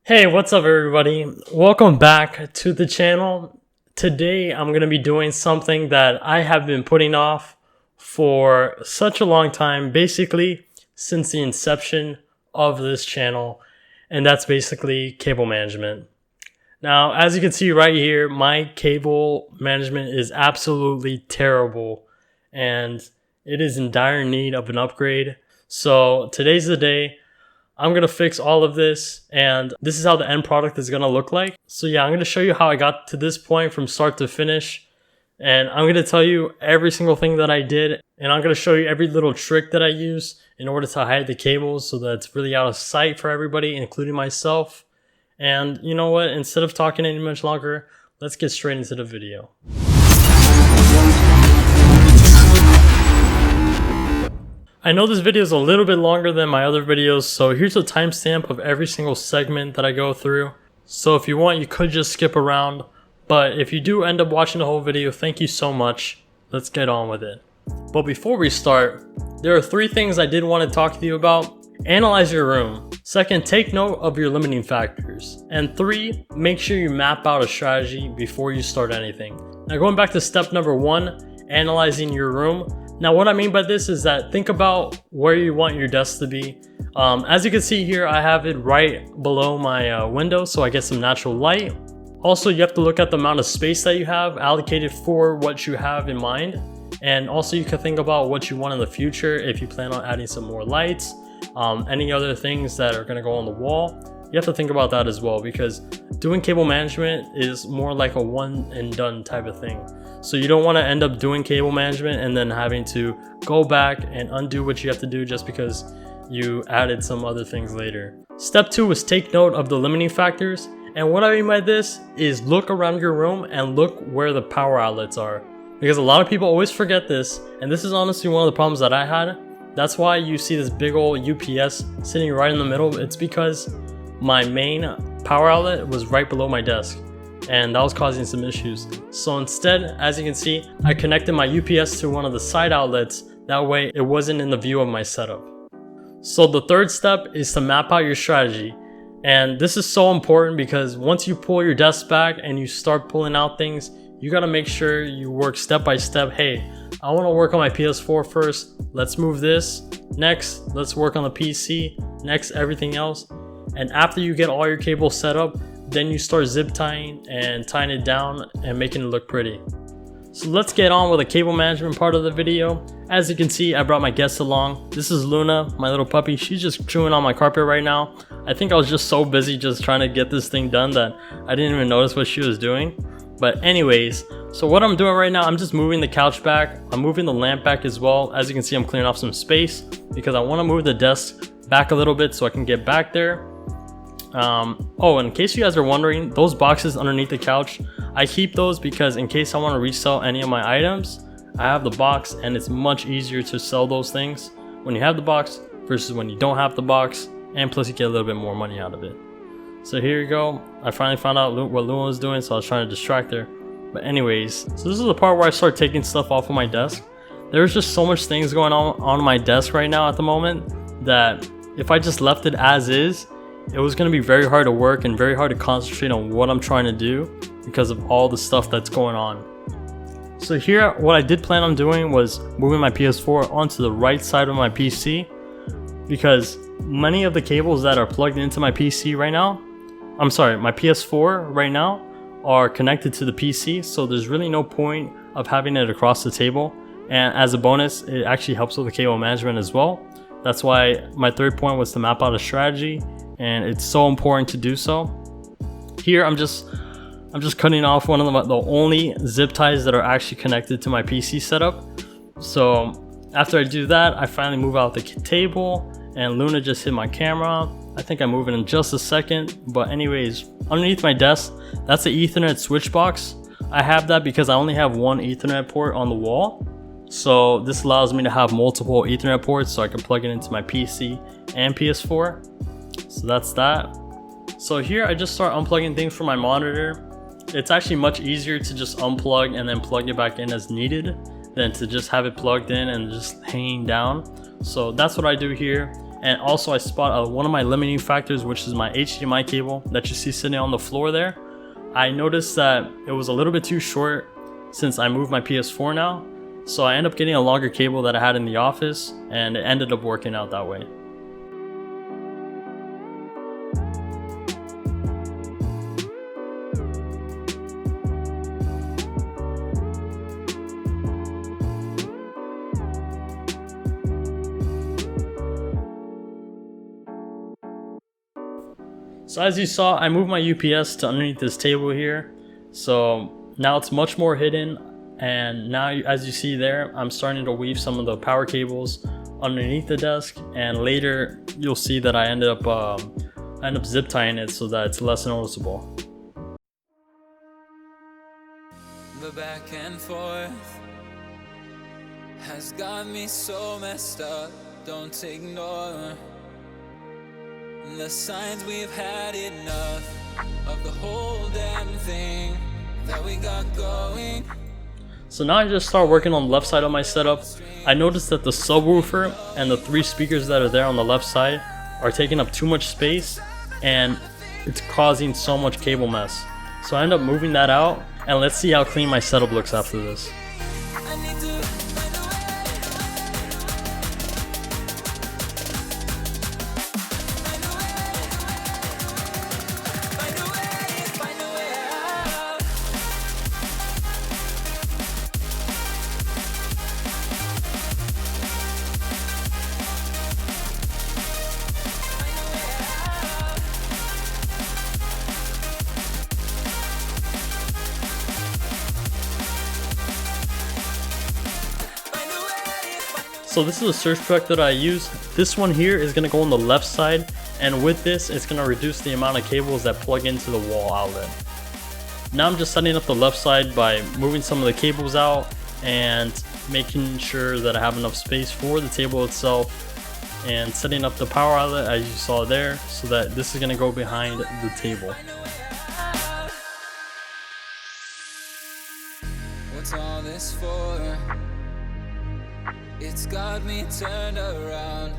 Hey, what's up everybody? Welcome back to the channel. Today I'm going to be doing something that I have been putting off for such a long time, basically since the inception of this channel, and that's basically cable management. Now, as you can see right here, my cable management is absolutely terrible and it is in dire need of an upgrade. So today's the day. I'm going to fix all of this, and this is how the end product is going to look like. So yeah, I'm going to show you how I got to this point from start to finish, and I'm going to tell you every single thing that I did, and I'm going to show you every little trick that I use in order to hide the cables so that it's really out of sight for everybody, including myself. And you know what, instead of talking any much longer, let's get straight into the video. I know this video is a little bit longer than my other videos, so here's a timestamp of every single segment that I go through. So if you want, you could just skip around, but if you do end up watching the whole video, thank you so much. Let's get on with it. But before we start, there are 3 things I did want to talk to you about. Analyze your room. 2nd, take note of your limiting factors. And 3, make sure you map out a strategy before you start anything. Now going back to step number 1, analyzing your room. Now what I mean by this is that think about where you want your desk to be. As you can see here, I have it right below my window so I get some natural light. Also, you have to look at the amount of space that you have allocated for what you have in mind. And also you can think about what you want in the future if you plan on adding some more lights, any other things that are going to go on the wall. You have to think about that as well, because doing cable management is more like a one and done type of thing. So you don't want to end up doing cable management and then having to go back and undo what you have to do just because you added some other things later. Step 2 is take note of the limiting factors. And what I mean by this is look around your room and look where the power outlets are. Because a lot of people always forget this, and this is honestly one of the problems that I had. That's why you see this big old UPS sitting right in the middle. It's because my main power outlet was right below my desk, and that was causing some issues. So instead, as you can see, I connected my UPS to one of the side outlets. That way it wasn't in the view of my setup. So the 3rd step is to map out your strategy. And this is so important because once you pull your desk back and you start pulling out things, you got to make sure you work step by step. Hey, I want to work on my PS4 first. Let's move this. Next, let's work on the PC. Next, everything else. And after you get all your cables set up, then you start zip tying and tying it down and making it look pretty. So let's get on with the cable management part of the video. As you can see, I brought my guest along. This is Luna, my little puppy. She's just chewing on my carpet right now. I think I was just so busy just trying to get this thing done that I didn't even notice what she was doing. But anyways, so what I'm doing right now, I'm just moving the couch back. I'm moving the lamp back as well. As you can see, I'm clearing off some space because I want to move the desk back a little bit so I can get back there. Oh, in case you guys are wondering, those boxes underneath the couch, I keep those because in case I want to resell any of my items, I have the box, and it's much easier to sell those things when you have the box versus when you don't have the box, and plus you get a little bit more money out of it. So here you go. I finally found out what Luna was doing, so I was trying to distract her. But anyways, so this is the part where I start taking stuff off of my desk. There's just so much things going on my desk right now at the moment that if I just left it as is, it was going to be very hard to work and very hard to concentrate on what I'm trying to do because of all the stuff that's going on. So here, what I did plan on doing was moving my PS4 onto the right side of my PC, because many of the cables that are plugged into my PC right now, my PS4 right now, are connected to the PC, so there's really no point of having it across the table. And as a bonus, it actually helps with the cable management as well. That's why my 3rd point was to map out a strategy, and it's so important to do so. Here I'm just cutting off one of the only zip ties that are actually connected to my PC setup. So after I do that, I finally move out the table, and Luna just hit my camera. I think I move it in just a second, but anyways, underneath my desk, that's the Ethernet switch box. I have that because I only have one Ethernet port on the wall. So this allows me to have multiple Ethernet ports so I can plug it into my PC and PS4. So that's that. So here I just start unplugging things from my monitor. It's actually much easier to just unplug and then plug it back in as needed than to just have it plugged in and just hanging down. So that's what I do here. And also I spot one of my limiting factors, which is my HDMI cable that you see sitting on the floor there. I noticed that it was a little bit too short since I moved my PS4 now. So I ended up getting a longer cable that I had in the office, and it ended up working out that way. So as you saw, I moved my UPS to underneath this table here. So now it's much more hidden. And now as you see there, I'm starting to weave some of the power cables underneath the desk. And later you'll see that I end up zip tying it so that it's less noticeable. The back and forth has got me so messed up. Don't ignore the signs. We've had enough of the whole damn thing that we got going. So now I just start working on the left side of my setup. I noticed that the subwoofer and the 3 speakers that are there on the left side are taking up too much space, and it's causing so much cable mess. So I end up moving that out, and let's see how clean my setup looks after this. So this is a surge protector that I use. This one here is going to go on the left side, and with this it's going to reduce the amount of cables that plug into the wall outlet. Now I'm just setting up the left side by moving some of the cables out and making sure that I have enough space for the table itself, and setting up the power outlet as you saw there, so that this is going to go behind the table. What's all this for? It's got me turned around,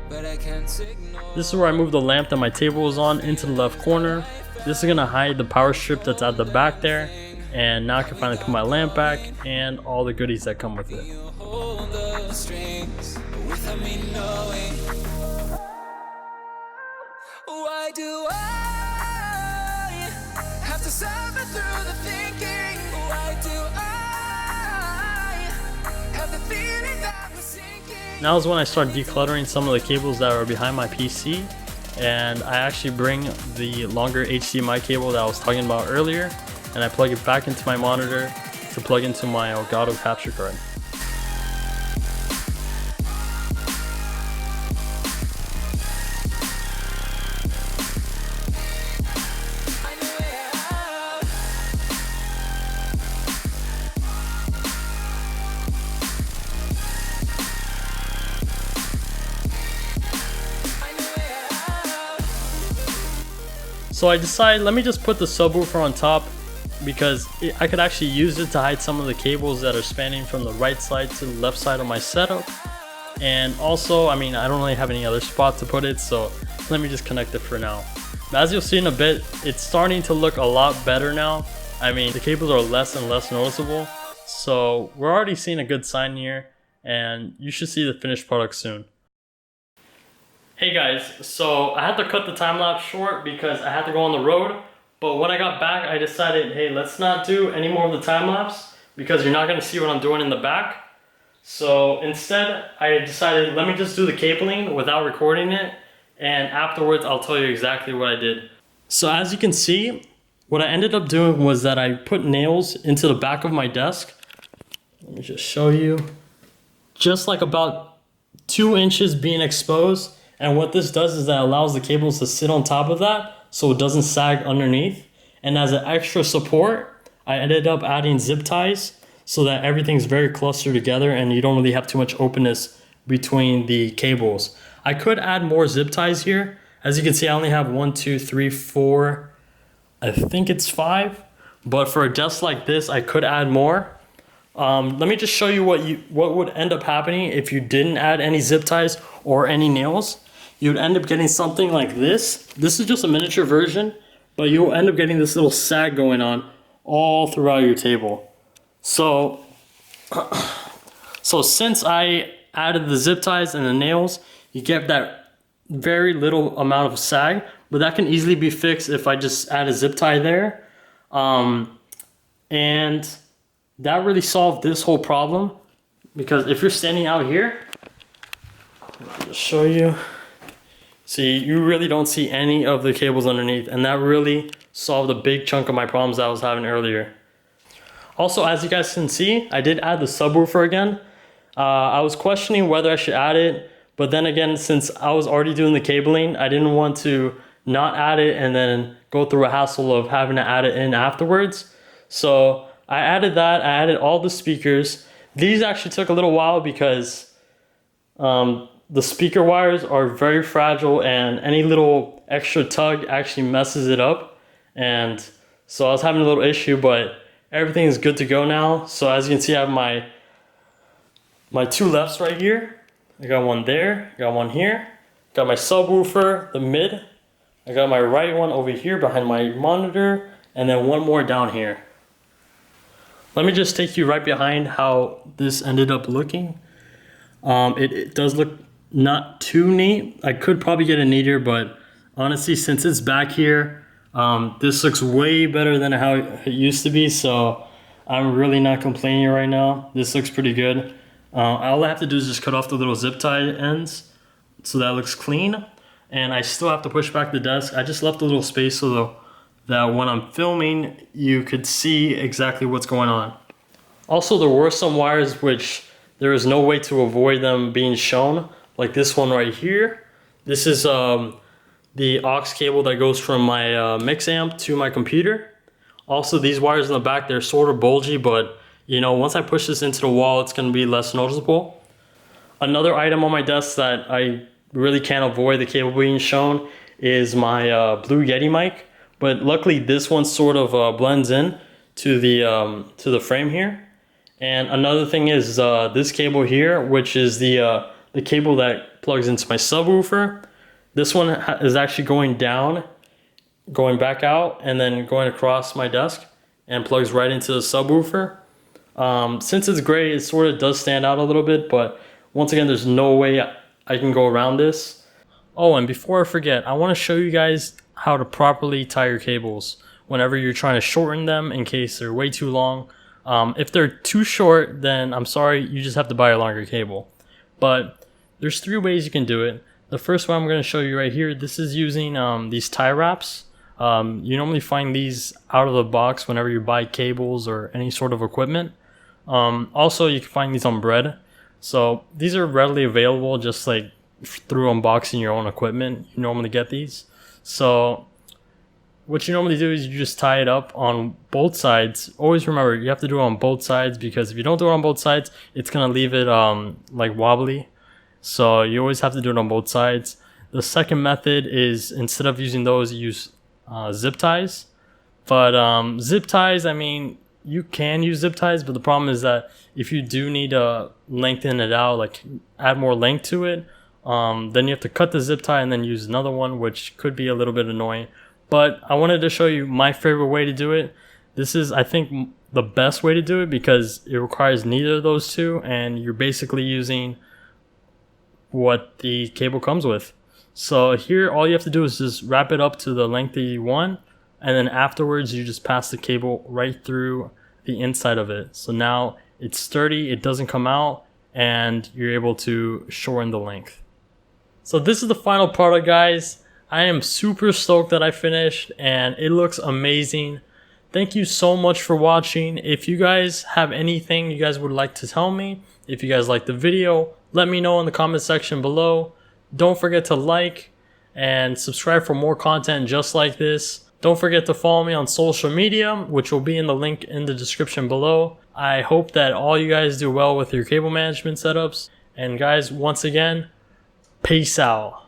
but I can't ignore. This is where I move the lamp that my table is on into the left corner. This is gonna hide the power strip that's at the back there, and now I can finally put my lamp back and all the goodies that come with it. You hold the strings without me knowing. Why do I have to suffer through the thinking? Why do I have the feeling that we're sinking? Now is when I start decluttering some of the cables that are behind my PC, and I actually bring the longer HDMI cable that I was talking about earlier, and I plug it back into my monitor to plug into my Elgato capture card. So I decided, let me just put the subwoofer on top, because I could actually use it to hide some of the cables that are spanning from the right side to the left side of my setup. And also, I mean, I don't really have any other spot to put it, so let me just connect it for now. But as you'll see in a bit, it's starting to look a lot better now. I mean, the cables are less and less noticeable, so we're already seeing a good sign here, and you should see the finished product soon. Hey guys, so I had to cut the time lapse short because I had to go on the road, but when I got back I decided, hey, let's not do any more of the time lapse because you're not going to see what I'm doing in the back. So instead I decided, let me just do the cabling without recording it, and afterwards I'll tell you exactly what I did. So as you can see, what I ended up doing was that I put nails into the back of my desk. Let me just show you. Just like about 2 inches being exposed. And what this does is that it allows the cables to sit on top of that so it doesn't sag underneath. And as an extra support, I ended up adding zip ties so that everything's very clustered together and you don't really have too much openness between the cables. I could add more zip ties here. As you can see, I only have 1, 2, 3, 4, I think it's 5. But for a desk like this, I could add more. Let me just show you what would end up happening if you didn't add any zip ties or any nails. you'd end up getting something like this. This is just a miniature version, but you'll end up getting this little sag going on all throughout your table. So since I added the zip ties and the nails, you get that very little amount of sag, but that can easily be fixed if I just add a zip tie there. And that really solved this whole problem, because if you're standing out here, let me just show you. See, you really don't see any of the cables underneath, and that really solved a big chunk of my problems that I was having earlier. Also, as you guys can see, I did add the subwoofer again. I was questioning whether I should add it, but then again, since I was already doing the cabling, I didn't want to not add it and then go through a hassle of having to add it in afterwards. So I added that. I added all the speakers. These actually took a little while because the speaker wires are very fragile, and any little extra tug actually messes it up. And so I was having a little issue, but everything is good to go now. So as you can see, I have my two lefts right here. I got one there, got one here. Got my subwoofer, the mid. I got my right one over here behind my monitor, and then one more down here. Let me just take you right behind how this ended up looking. It does look not too neat. I could probably get it neater, but honestly, since it's back here, this looks way better than how it used to be, so I'm really not complaining right now. This looks pretty good. All I have to do is just cut off the little zip tie ends so that looks clean, and I still have to push back the desk. I just left a little space so that when I'm filming, you could see exactly what's going on. Also, there were some wires which there is no way to avoid them being shown, like this one right here. This is the aux cable that goes from my mix amp to my computer. Also, these wires in the back, they're sort of bulgy, but you know, once I push this into the wall, it's going to be less noticeable. Another item on my desk that I really can't avoid the cable being shown is my Blue Yeti mic, but luckily this one sort of blends in to the frame here. And another thing is this cable here, which is the cable that plugs into my subwoofer. This one is actually going down, going back out, and then going across my desk and plugs right into the subwoofer. Since it's gray, it sort of does stand out a little bit, but once again, there's no way I can go around this. Oh, and before I forget, I want to show you guys how to properly tie your cables whenever you're trying to shorten them in case they're way too long. If they're too short, then I'm sorry, you just have to buy a longer cable. But there's 3 ways you can do it. The first one I'm going to show you right here, this is using these tie wraps. You normally find these out of the box whenever you buy cables or any sort of equipment. Also, you can find these on bread. So these are readily available just like through unboxing your own equipment. You normally get these. So what you normally do is you just tie it up on both sides. Always remember, you have to do it on both sides, because if you don't do it on both sides, it's going to leave it like wobbly. So you always have to do it on both sides. The second method is, instead of using those, you use zip ties. But zip ties, I mean, you can use zip ties, but the problem is that if you do need to lengthen it out, like add more length to it, then you have to cut the zip tie and then use another one, which could be a little bit annoying. But I wanted to show you my favorite way to do it. This is, I think, the best way to do it because it requires neither of those two, and you're basically using what the cable comes with. So here, all you have to do is just wrap it up to the length that you want, and then afterwards you just pass the cable right through the inside of it. So now it's sturdy, it doesn't come out, and you're able to shorten the length. So this is the final product, guys. I am super stoked that I finished, and it looks amazing. Thank you so much for watching. If you guys have anything you guys would like to tell me, if you guys like the video, let me know in the comment section below. Don't forget to like and subscribe for more content just like this. Don't forget to follow me on social media, which will be in the link in the description below. I hope that all you guys do well with your cable management setups. And guys, once again, peace out.